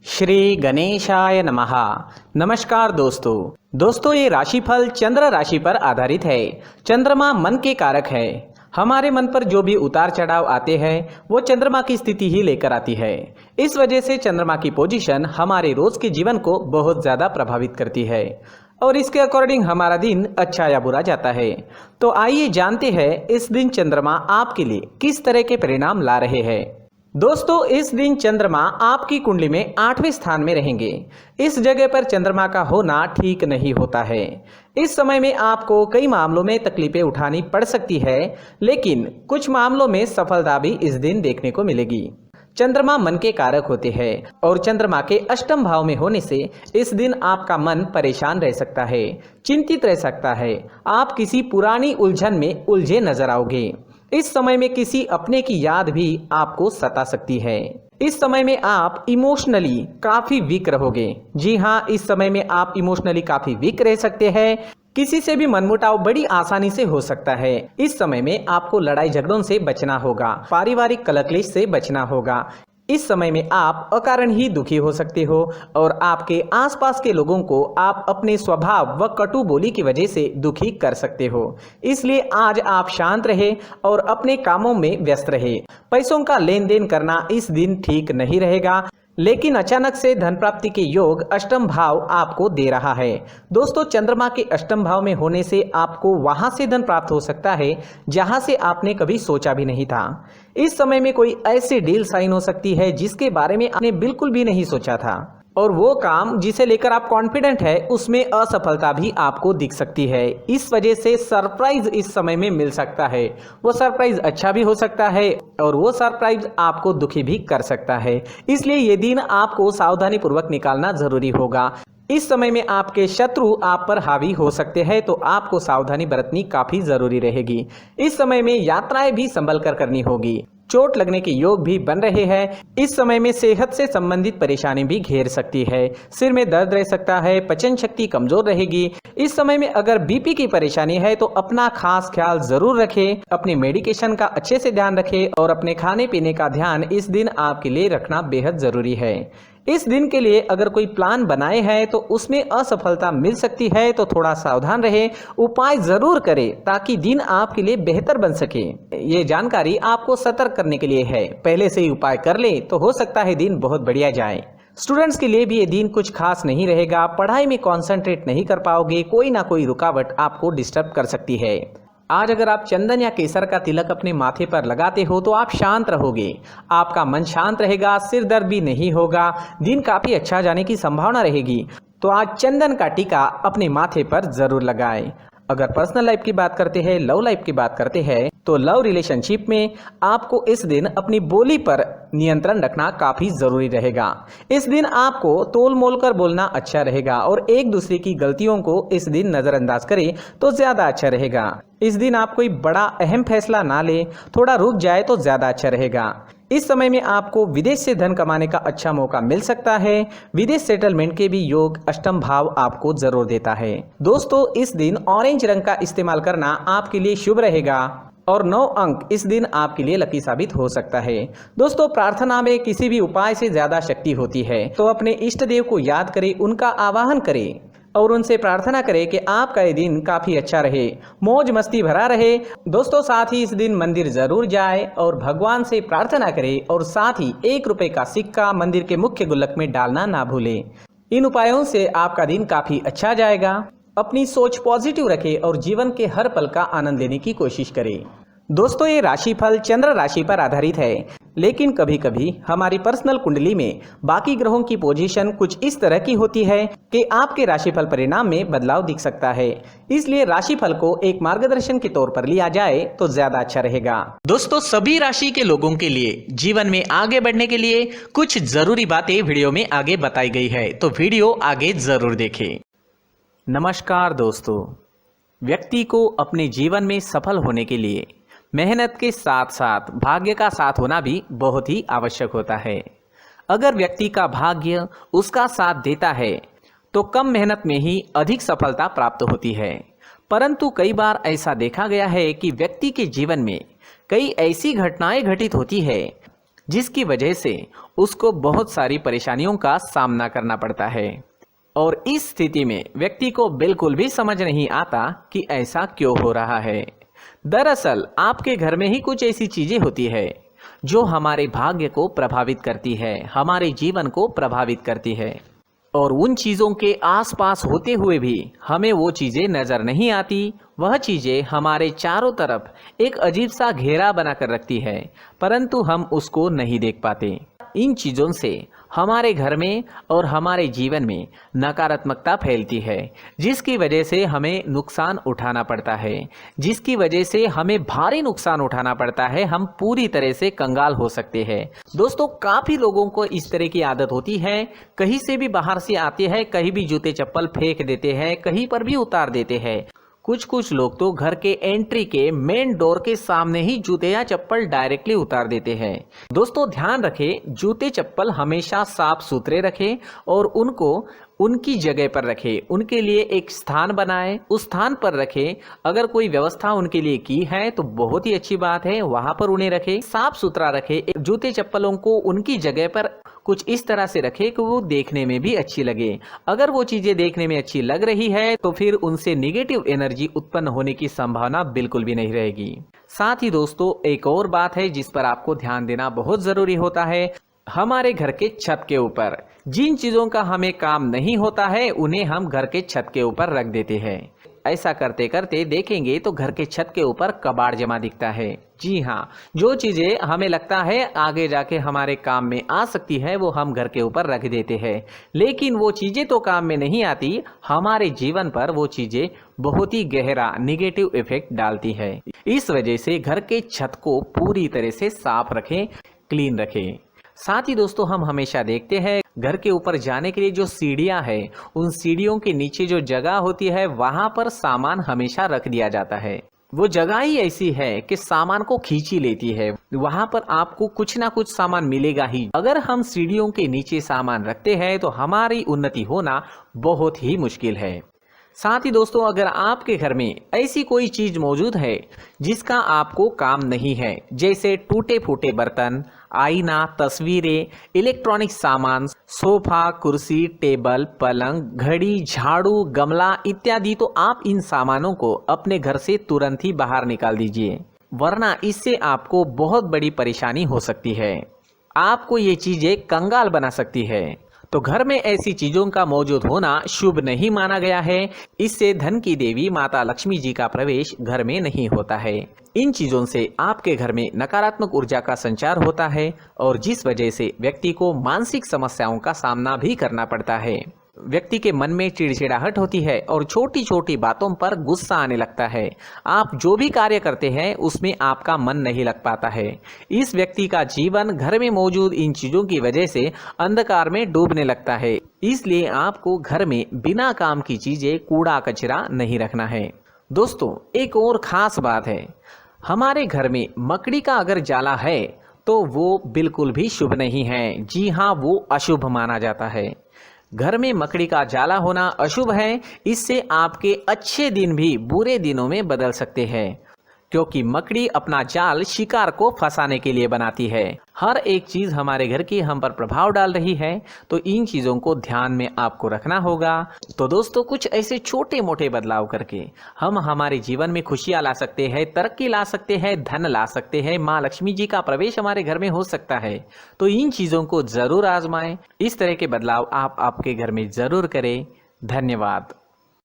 श्री गणेशाय नमः। नमस्कार दोस्तों ये राशिफल चंद्र राशि पर आधारित है। चंद्रमा मन के कारक है। हमारे मन पर जो भी उतार चढ़ाव आते हैं वो चंद्रमा की स्थिति ही लेकर आती है। इस वजह से चंद्रमा की पोजीशन हमारे रोज के जीवन को बहुत ज्यादा प्रभावित करती है और इसके अकॉर्डिंग हमारा दिन अच्छा या बुरा जाता है। तो आइए जानते हैं इस दिन चंद्रमा आपके लिए किस तरह के परिणाम ला रहे हैं। दोस्तों इस दिन चंद्रमा आपकी कुंडली में 8वें स्थान में रहेंगे। इस जगह पर चंद्रमा का होना ठीक नहीं होता है। इस समय में आपको कई मामलों में तकलीफें उठानी पड़ सकती है, लेकिन कुछ मामलों में सफलता भी इस दिन देखने को मिलेगी। चंद्रमा मन के कारक होते हैं और चंद्रमा के अष्टम भाव में होने से इस दिन आपका मन परेशान रह सकता है, चिंतित रह सकता है। आप किसी पुरानी उलझन में उलझे नजर आओगे। इस समय में किसी अपने की याद भी आपको सता सकती है। इस समय में आप इमोशनली काफी वीक रहोगे। जी हाँ, इस समय में आप इमोशनली काफी वीक रह सकते हैं। किसी से भी मनमुटाव बड़ी आसानी से हो सकता है। इस समय में आपको लड़ाई झगड़ों से बचना होगा, पारिवारिक कलह से बचना होगा। इस समय में आप अकारण ही दुखी हो सकते हो और आपके आसपास के लोगों को आप अपने स्वभाव व कटु बोली की वजह से दुखी कर सकते हो। इसलिए आज आप शांत रहे और अपने कामों में व्यस्त रहे। पैसों का लेन देन करना इस दिन ठीक नहीं रहेगा, लेकिन अचानक से धन प्राप्ति के योग अष्टम भाव आपको दे रहा है। दोस्तों चंद्रमा के अष्टम भाव में होने से आपको वहां से धन प्राप्त हो सकता है जहां से आपने कभी सोचा भी नहीं था। इस समय में कोई ऐसी डील साइन हो सकती है जिसके बारे में आपने बिल्कुल भी नहीं सोचा था और वो काम जिसे लेकर आप कॉन्फिडेंट है उसमें असफलता भी आपको दिख सकती है। इस वजह से सरप्राइज इस समय में मिल सकता है। वो सरप्राइज अच्छा भी हो सकता है और वो सरप्राइज आपको दुखी भी कर सकता है। इसलिए ये दिन आपको सावधानी पूर्वक निकालना जरूरी होगा। इस समय में आपके शत्रु आप पर हावी हो सकते हैं, तो आपको सावधानी बरतनी काफी जरूरी रहेगी। इस समय में यात्राएं भी संभल कर करनी होगी। चोट लगने के योग भी बन रहे हैं। इस समय में सेहत से संबंधित परेशानी भी घेर सकती है। सिर में दर्द रह सकता है, पचन शक्ति कमजोर रहेगी। इस समय में अगर बीपी की परेशानी है तो अपना खास ख्याल जरूर रखें। अपने मेडिकेशन का अच्छे से ध्यान रखें और अपने खाने पीने का ध्यान इस दिन आपके लिए रखना बेहद जरूरी है। इस दिन के लिए अगर कोई प्लान बनाए हैं तो उसमें असफलता मिल सकती है, तो थोड़ा सावधान रहे, उपाय जरूर करें ताकि दिन आपके लिए बेहतर बन सके। ये जानकारी आपको सतर्क करने के लिए है। पहले से ही उपाय कर ले तो हो सकता है दिन बहुत बढ़िया जाए। स्टूडेंट्स के लिए भी ये दिन कुछ खास नहीं रहेगा। पढ़ाई में कॉन्सेंट्रेट नहीं कर पाओगे, कोई ना कोई रुकावट आपको डिस्टर्ब कर सकती है। आज अगर आप चंदन या केसर का तिलक अपने माथे पर लगाते हो तो आप शांत रहोगे, आपका मन शांत रहेगा, सिर दर्द भी नहीं होगा, दिन काफी अच्छा जाने की संभावना रहेगी। तो आज चंदन का टीका अपने माथे पर जरूर लगाएं। अगर पर्सनल लाइफ की बात करते हैं, लव लाइफ की बात करते हैं, तो लव रिलेशनशिप में आपको इस दिन अपनी बोली पर नियंत्रण रखना काफी जरूरी रहेगा। इस दिन आपको तोल मोल कर बोलना अच्छा रहेगा और एक दूसरे की गलतियों को इस दिन नजरअंदाज करें तो ज्यादा अच्छा रहेगा। इस दिन आप कोई बड़ा अहम फैसला ना ले, थोड़ा रुक जाए तो ज्यादा अच्छा रहेगा। इस समय में आपको विदेश से धन कमाने का अच्छा मौका मिल सकता है। विदेश सेटलमेंट के भी योग अष्टम भाव आपको जरूर देता है। दोस्तों इस दिन ऑरेंज रंग का इस्तेमाल करना आपके लिए शुभ रहेगा और 9 अंक इस दिन आपके लिए लकी साबित हो सकता है। दोस्तों प्रार्थना में किसी भी उपाय से ज्यादा शक्ति होती है, तो अपने इष्ट देव को याद करें, उनका आवाहन करें और उनसे प्रार्थना करें कि आपका ये दिन काफी अच्छा रहे, मौज मस्ती भरा रहे। दोस्तों साथ ही इस दिन मंदिर जरूर जाए और भगवान से प्रार्थना करें और साथ ही 1 रुपए का सिक्का मंदिर के मुख्य गुल्लक में डालना ना भूलें। इन उपायों से आपका दिन काफी अच्छा जाएगा। अपनी सोच पॉजिटिव रखें और जीवन के हर पल का आनंद लेने की कोशिश करें। दोस्तों ये राशिफल चंद्र राशि पर आधारित है, लेकिन कभी कभी हमारी पर्सनल कुंडली में बाकी ग्रहों की पोजीशन कुछ इस तरह की होती है कि आपके राशिफल परिणाम में बदलाव दिख सकता है। इसलिए राशिफल को एक मार्गदर्शन के तौर पर लिया जाए तो ज्यादा अच्छा रहेगा। दोस्तों सभी राशि के लोगों के लिए जीवन में आगे बढ़ने के लिए कुछ जरूरी बातें वीडियो में आगे बताई गई है, तो वीडियो आगे जरूर देखें। नमस्कार दोस्तों, व्यक्ति को अपने जीवन में सफल होने के लिए मेहनत के साथ साथ भाग्य का साथ होना भी बहुत ही आवश्यक होता है। अगर व्यक्ति का भाग्य उसका साथ देता है तो कम मेहनत में ही अधिक सफलता प्राप्त होती है। परंतु कई बार ऐसा देखा गया है कि व्यक्ति के जीवन में कई ऐसी घटनाएं घटित होती है जिसकी वजह से उसको बहुत सारी परेशानियों का सामना करना पड़ता है। और इस स्थिति में व्यक्ति को बिल्कुल भी समझ नहीं आता कि ऐसा क्यों हो रहा है। दरअसल आपके घर में ही कुछ ऐसी चीजें होती है जो हमारे भाग्य को प्रभावित करती है, हमारे जीवन को प्रभावित करती है, और उन चीज़ों के आसपास होते हुए भी हमें वो चीज़ें नज़र नहीं आती। वह चीज़ें हमारे चारों तरफ एक अजीब सा घेरा बनाकर रखती है, परंतु हम उसको नहीं देख पाते। इन चीज़ों से हमारे घर में और हमारे जीवन में नकारात्मकता फैलती है, जिसकी वजह से हमें नुकसान उठाना पड़ता है, जिसकी वजह से हमें भारी नुकसान उठाना पड़ता है। हम पूरी तरह से कंगाल हो सकते हैं। दोस्तों, काफ़ी लोगों को इस तरह की आदत होती है, कहीं से भी बाहर से आते हैं, कहीं भी जूते चप्पल फेंक देते हैं, कहीं पर भी उतार देते हैं। कुछ लोग तो घर के एंट्री के मेन डोर के सामने ही जूते या चप्पल डायरेक्टली उतार देते हैं। दोस्तों, ध्यान रखें, जूते चप्पल हमेशा साफ सुथरे रखें और उनको उनकी जगह पर रखें। उनके लिए एक स्थान बनाएं, उस स्थान पर रखें। अगर कोई व्यवस्था उनके लिए की है तो बहुत ही अच्छी बात है, वहां पर उन्हें रखें, साफ सुथरा रखें। जूते चप्पलों को उनकी जगह पर कुछ इस तरह से रखें कि वो देखने में भी अच्छी लगे। अगर वो चीजें देखने में अच्छी लग रही है तो फिर उनसे निगेटिव एनर्जी उत्पन्न होने की संभावना बिल्कुल भी नहीं रहेगी। साथ ही दोस्तों, एक और बात है जिस पर आपको ध्यान देना बहुत जरूरी होता है। हमारे घर के छत के ऊपर जिन चीजों का हमें काम नहीं होता है उन्हें हम घर के छत के ऊपर रख देते हैं। ऐसा करते करते देखेंगे तो घर के छत के ऊपर कबाड़ जमा दिखता है। जी हाँ, जो चीजें हमें लगता है आगे जाके हमारे काम में आ सकती है वो हम घर के ऊपर रख देते हैं, लेकिन वो चीजें तो काम में नहीं आती, हमारे जीवन पर वो चीजें बहुत ही गहरा निगेटिव इफेक्ट डालती है। इस वजह से घर के छत को पूरी तरह से साफ रखें, क्लीन रखें। साथ ही दोस्तों, हम हमेशा देखते हैं घर के ऊपर जाने के लिए जो सीढ़ियां हैं, उन सीढ़ियों के नीचे जो जगह होती है वहां पर सामान हमेशा रख दिया जाता है। वो जगह ही ऐसी है कि सामान को खींची लेती है, वहां पर आपको कुछ ना कुछ सामान मिलेगा ही। अगर हम सीढ़ियों के नीचे सामान रखते हैं तो हमारी उन्नति होना बहुत ही मुश्किल है। साथ ही दोस्तों, अगर आपके घर में ऐसी कोई चीज मौजूद है जिसका आपको काम नहीं है, जैसे टूटे फूटे बर्तन, आईना, तस्वीरें, इलेक्ट्रॉनिक सामान, सोफा, कुर्सी, टेबल, पलंग, घड़ी, झाड़ू, गमला इत्यादि, तो आप इन सामानों को अपने घर से तुरंत ही बाहर निकाल दीजिए, वरना इससे आपको बहुत बड़ी परेशानी हो सकती है। आपको ये चीजें कंगाल बना सकती है। तो घर में ऐसी चीजों का मौजूद होना शुभ नहीं माना गया है। इससे धन की देवी माता लक्ष्मी जी का प्रवेश घर में नहीं होता है। इन चीजों से आपके घर में नकारात्मक ऊर्जा का संचार होता है और जिस वजह से व्यक्ति को मानसिक समस्याओं का सामना भी करना पड़ता है। व्यक्ति के मन में चिड़चिड़ाहट होती है और छोटी छोटी बातों पर गुस्सा आने लगता है। आप जो भी कार्य करते हैं उसमें आपका मन नहीं लग पाता है। इस व्यक्ति का जीवन घर में मौजूद इन चीजों की वजह से अंधकार में डूबने लगता है। इसलिए आपको घर में बिना काम की चीजें, कूड़ा कचरा नहीं रखना है। दोस्तों, एक और खास बात है, हमारे घर में मकड़ी का अगर जाला है तो वो बिल्कुल भी शुभ नहीं है। जी हाँ, वो अशुभ माना जाता है। घर में मकड़ी का जाला होना अशुभ है। इससे आपके अच्छे दिन भी बुरे दिनों में बदल सकते हैं, क्योंकि मकड़ी अपना जाल शिकार को फंसाने के लिए बनाती है। हर एक चीज हमारे घर की हम पर प्रभाव डाल रही है, तो इन चीजों को ध्यान में आपको रखना होगा। तो दोस्तों, कुछ ऐसे छोटे मोटे बदलाव करके हम हमारे जीवन में खुशियां ला सकते हैं, तरक्की ला सकते हैं, धन ला सकते हैं, माँ लक्ष्मी जी का प्रवेश हमारे घर में हो सकता है। तो इन चीजों को जरूर आजमाएं। इस तरह के बदलाव आप आपके घर में जरूर करें। धन्यवाद।